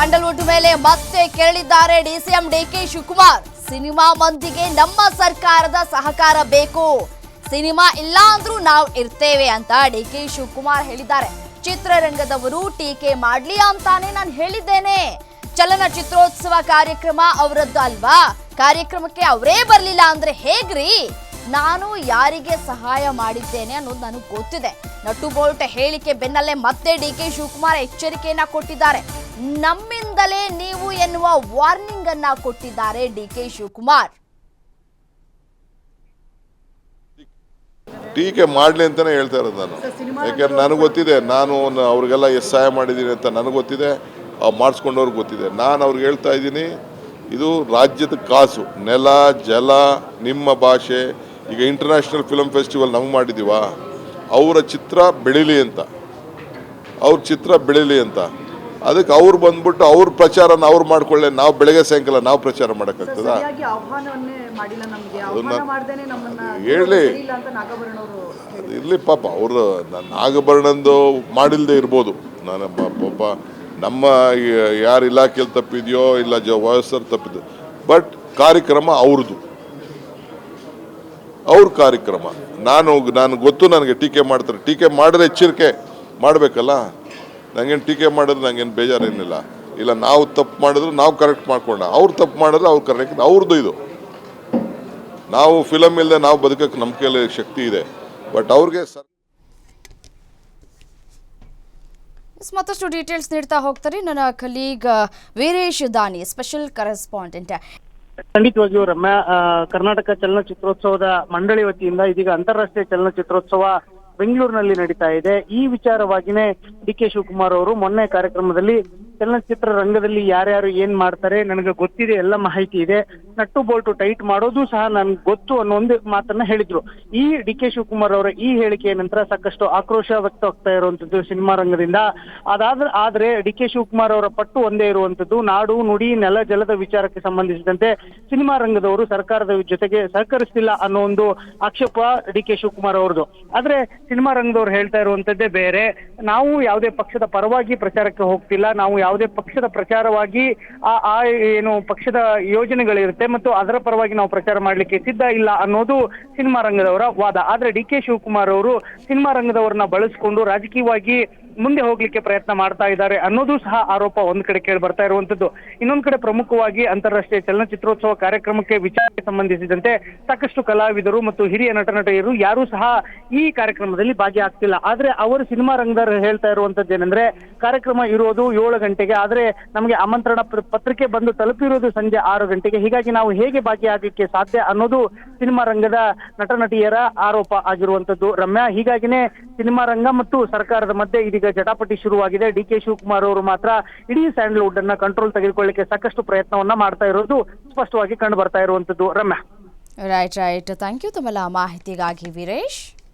Sandalwood ಮೇಲೆ ಮತ್ತೆ ಕೇಳಿದ್ದಾರೆ ಡಿಸಿಎಂ ಡಿಕೆ ಶಿವಕುಮಾರ್. ಸಿನಿಮಾ ಮಂದಿಗೆ ನಮ್ಮ ಸರ್ಕಾರದ ಸಹಕಾರ ಬೇಕು, ಸಿನಿಮಾ ಇಲ್ಲ ಅಂದ್ರೂ ನಾವು ಇರ್ತೇವೆ ಅಂತ ಡಿಕೆ ಶಿವಕುಮಾರ್ ಹೇಳಿದ್ದಾರೆ. ಚಿತ್ರರಂಗದವರು ಟೀಕೆ ಮಾಡ್ಲಿ ಅಂತಾನೆ ನಾನು ಹೇಳಿದ್ದೇನೆ. ಚಲನಚಿತ್ರೋತ್ಸವ ಕಾರ್ಯಕ್ರಮ ಅವರದ್ದು ಅಲ್ವಾ, ಕಾರ್ಯಕ್ರಮಕ್ಕೆ ಅವರೇ ಬರ್ಲಿಲ್ಲ ಅಂದ್ರೆ ಹೇಗ್ರಿ? ನಾನು ಯಾರಿಗೆ ಸಹಾಯ ಮಾಡಿದ್ದೇನೆ ಅನ್ನೋದು ನನಗೆ ಗೊತ್ತಿದೆ. ನಟು ಬೋಲ್ಟ್ ಹೇಳಿಕೆ ಬೆನ್ನಲ್ಲೇ ಮತ್ತೆ ಡಿಕೆ ಶಿವಕುಮಾರ್ ಎಚ್ಚರಿಕೆಯನ್ನ ಕೊಟ್ಟಿದ್ದಾರೆ. ನಮ್ಮಿಂದಲೇ ನೀವು ಎನ್ನುವ ವಾರ್ನಿಂಗ್ ಅನ್ನ ಕೊಟ್ಟಿದ್ದಾರೆ ಡಿಕೆ ಶಿವಕುಮಾರ್. ಟೀಕೆ ಮಾಡಲಿ ಅಂತಲೇ ಹೇಳ್ತಾ ಇರೋದು ನಾನು. ಯಾಕೆಂದ್ರೆ ನನಗೆ ಗೊತ್ತಿದೆ, ನಾನು ಅವ್ರಿಗೆಲ್ಲ ಎಷ್ಟು ಸಹಾಯ ಮಾಡಿದ್ದೀನಿ ಅಂತ ನನಗೆ ಗೊತ್ತಿದೆ, ಮಾಡಿಸ್ಕೊಂಡವ್ರಿಗೆ ಗೊತ್ತಿದೆ. ನಾನು ಅವ್ರಿಗೆ ಹೇಳ್ತಾ ಇದ್ದೀನಿ, ಇದು ರಾಜ್ಯದ ಕಾಸು, ನೆಲ ಜಲ ನಿಮ್ಮ ಭಾಷೆ. ಈಗ ಇಂಟರ್ನ್ಯಾಷನಲ್ ಫಿಲ್ಮ್ ಫೆಸ್ಟಿವಲ್ ನಮ್ಗೆ ಮಾಡಿದ್ದೀವ, ಅವರ ಚಿತ್ರ ಬೆಳೀಲಿ ಅಂತ, ಅವ್ರ ಚಿತ್ರ ಬೆಳೀಲಿ ಅಂತ. ಅದಕ್ಕೆ ಅವ್ರು ಬಂದ್ಬಿಟ್ಟು ಅವ್ರ ಪ್ರಚಾರನ ಅವ್ರು ಮಾಡ್ಕೊಳ್ಳೆ, ನಾವು ಬೆಳಗ್ಗೆ ಸಾಯಂಕಾಲ ನಾವು ಪ್ರಚಾರ ಮಾಡೋಕ್ಕಾಗ್ತದ? ಹೇಳಿ ಇರಲಿ ಪಾಪ, ಅವರು ನಾಗಭರಣಂದು ಮಾಡಿಲ್ಲದೆ ಇರ್ಬೋದು. ನಾನು ಪಾಪ ನಮ್ಮ ಯಾರು ಇಲಾಖೆಯಲ್ಲಿ ತಪ್ಪಿದೆಯೋ ಇಲ್ಲ ವಯಸ್ಸರು ತಪ್ಪಿದ್ದು, ಬಟ್ ಕಾರ್ಯಕ್ರಮ ಅವ್ರದ್ದು, ಅವ್ರ ಕಾರ್ಯಕ್ರಮ. ನಾನು ಗೊತ್ತು ನನಗೆ ಟೀಕೆ ಮಾಡ್ತಾರೆ. ಟೀಕೆ ಮಾಡಿದ್ರೆ ಎಚ್ಚರಿಕೆ ಮಾಡಬೇಕಲ್ಲ. ನಂಗೇನು ಟೀಕೆ ಮಾಡಿದ್ರೆ ನಂಗೇನು ಬೇಜಾರೇನಿಲ್ಲ. ಇಲ್ಲ ನಾವು ತಪ್ಪು ಮಾಡಿದ್ರು ನಾವು ಕರೆಕ್ಟ್ ಮಾಡ್ಕೊಂಡ, ಅವ್ರು ತಪ್ಪು ಮಾಡಿದ್ರೆ ಅವ್ರು ಕರೆಕ್ಟ್, ಅವ್ರದ್ದು ಇದು. ನಾವು ಫಿಲಮ್ ಇಲ್ಲದೆ ನಾವು ಬದುಕಕ್ಕೆ ನಮ್ಮ ಕೈಯಲ್ಲಿ ಶಕ್ತಿ ಇದೆ, ಬಟ್ ಅವ್ರಿಗೆ ಮತ್ತಷ್ಟು ಡೀಟೇಲ್ಸ್ ನೀಡ್ತಾ ಹೋಗ್ತಾರೆ ನನ್ನ ಕಲೀಗ್ ವೀರೇಶ್ ದಾನಿ, ಸ್ಪೆಷಲ್ ಕರೆಸ್ಪಾಂಡೆಂಟ್. ಖಂಡಿತವಾಗಿಯೂ ರಮ್ಯಾ, ಕರ್ನಾಟಕ ಚಲನಚಿತ್ರೋತ್ಸವದ ಮಂಡಳಿ ವತಿಯಿಂದ ಇದೀಗ ಅಂತಾರಾಷ್ಟ್ರೀಯ ಚಲನಚಿತ್ರೋತ್ಸವ ಬೆಂಗಳೂರಿನಲ್ಲಿ ನಡೀತಾ ಇದೆ. ಈ ವಿಚಾರವಾಗಿನೇ ಡಿಕೆ ಶಿವಕುಮಾರ್ ಅವರು ಮೊನ್ನೆ ಕಾರ್ಯಕ್ರಮದಲ್ಲಿ ಚಲನಚಿತ್ರ ರಂಗದಲ್ಲಿ ಯಾರ್ಯಾರು ಏನ್ ಮಾಡ್ತಾರೆ ನನಗೆ ಗೊತ್ತಿದೆ, ಎಲ್ಲ ಮಾಹಿತಿ ಇದೆ, ನಟ್ಟು ಬೋಲ್ಟು ಟೈಟ್ ಮಾಡೋದು ಸಹ ನನ್ಗೆ ಗೊತ್ತು ಅನ್ನೋ ಒಂದು ಮಾತನ್ನ ಹೇಳಿದ್ರು. ಈ ಡಿಕೆ ಶಿವಕುಮಾರ್ ಅವರ ಈ ಹೇಳಿಕೆಯ ನಂತರ ಸಾಕಷ್ಟು ಆಕ್ರೋಶ ವ್ಯಕ್ತವಾಗ್ತಾ ಇರುವಂತದ್ದು ಸಿನಿಮಾ ರಂಗದಿಂದ. ಆದ್ರೆ ಡಿಕೆ ಶಿವಕುಮಾರ್ ಅವರ ಪಟ್ಟು ಒಂದೇ ಇರುವಂತದ್ದು, ನಾಡು ನುಡಿ ನೆಲ ಜಲದ ವಿಚಾರಕ್ಕೆ ಸಂಬಂಧಿಸಿದಂತೆ ಸಿನಿಮಾ ರಂಗದವರು ಸರ್ಕಾರದ ಜೊತೆಗೆ ಸಹಕರಿಸ್ತಿಲ್ಲ ಅನ್ನೋ ಒಂದು ಆಕ್ಷೇಪ ಡಿಕೆ ಶಿವಕುಮಾರ್ ಅವರದು. ಆದ್ರೆ ಸಿನಿಮಾ ರಂಗದವ್ರು ಹೇಳ್ತಾ ಇರುವಂತದ್ದೇ ಬೇರೆ. ನಾವು ಯಾವುದೇ ಪಕ್ಷದ ಪರವಾಗಿ ಪ್ರಚಾರಕ್ಕೆ ಹೋಗ್ತಿಲ್ಲ, ನಾವು ಯಾವುದೇ ಪಕ್ಷದ ಪ್ರಚಾರವಾಗಿ ಆ ಏನು ಪಕ್ಷದ ಯೋಜನೆಗಳಿರುತ್ತೆ ಮತ್ತು ಅದರ ಪರವಾಗಿ ನಾವು ಪ್ರಚಾರ ಮಾಡ್ಲಿಕ್ಕೆ ಸಿದ್ಧ ಇಲ್ಲ ಅನ್ನೋದು ಸಿನಿಮಾ ರಂಗದವರ ವಾದ. ಆದ್ರೆ ಡಿಕೆ ಶಿವಕುಮಾರ್ ಅವರು ಸಿನಿಮಾ ರಂಗದವರನ್ನ ಬಳಸಿಕೊಂಡು ರಾಜಕೀಯವಾಗಿ ಮುಂದೆ ಹೋಗ್ಲಿಕ್ಕೆ ಪ್ರಯತ್ನ ಮಾಡ್ತಾ ಇದ್ದಾರೆ ಅನ್ನೋದು ಸಹ ಆರೋಪ ಒಂದ್ ಕಡೆ ಕೇಳಿ ಬರ್ತಾ ಇರುವಂತದ್ದು. ಇನ್ನೊಂದ್ ಕಡೆ ಪ್ರಮುಖವಾಗಿ ಅಂತಾರಾಷ್ಟ್ರೀಯ ಚಲನಚಿತ್ರೋತ್ಸವ ಕಾರ್ಯಕ್ರಮಕ್ಕೆ ವಿಚಾರಕ್ಕೆ ಸಂಬಂಧಿಸಿದಂತೆ ಸಾಕಷ್ಟು ಕಲಾವಿದರು ಮತ್ತು ಹಿರಿಯ ನಟನಟಿಯರು ಯಾರು ಸಹ ಈ ಕಾರ್ಯಕ್ರಮದಲ್ಲಿ ಭಾಗಿಯಾಗ್ತಿಲ್ಲ. ಆದ್ರೆ ಅವರು ಸಿನಿಮಾ ರಂಗದವರು ಹೇಳ್ತಾ ಇರುವಂತದ್ದು ಏನಂದ್ರೆ, ಕಾರ್ಯಕ್ರಮ ಇರೋದು 7 ಗಂಟೆಗೆ, ಆದ್ರೆ ನಮಗೆ ಆಮಂತ್ರಣ ಪತ್ರಿಕೆ ಬಂದು ತಲುಪಿರೋದು ಸಂಜೆ 6 ಗಂಟೆಗೆ. ಹೀಗಾಗಿ ನಾವು ಹೇಗೆ ಭಾಗಿಯಾಗಲಿಕ್ಕೆ ಸಾಧ್ಯ ಅನ್ನೋದು ಸಿನಿಮಾ ರಂಗದ ನಟನಟಿಯರ ಆರೋಪ ಆಗಿರುವಂತದ್ದು ರಮ್ಯಾ. ಹೀಗಾಗಿನೇ ಸಿನಿಮಾ ರಂಗ ಮತ್ತು ಸರ್ಕಾರದ ಮಧ್ಯೆ ಇದೀಗ ಜಟಾಪಟಿ ಶುರುವಾಗಿದೆ. ಡಿಕೆ ಶಿವಕುಮಾರ್ ಅವರು ಮಾತ್ರ ಇಡೀ ಸ್ಯಾಂಡಲ್ವುಡ್ ಅನ್ನ ಕಂಟ್ರೋಲ್ ತೆಗೆದುಕೊಳ್ಳಿಕ್ಕೆ ಸಾಕಷ್ಟು ಪ್ರಯತ್ನವನ್ನ ಮಾಡ್ತಾ ಇರೋದು ಸ್ಪಷ್ಟವಾಗಿ ಕಂಡು ಬರ್ತಾ ಇರುವಂತದ್ದು ರಮ್ಯಾ. ರೈಟ್. ಥ್ಯಾಂಕ್ ಯು ತಮ್ಮೆಲ್ಲ ಮಾಹಿತಿಗಾಗಿ ವೀರೇಶ್.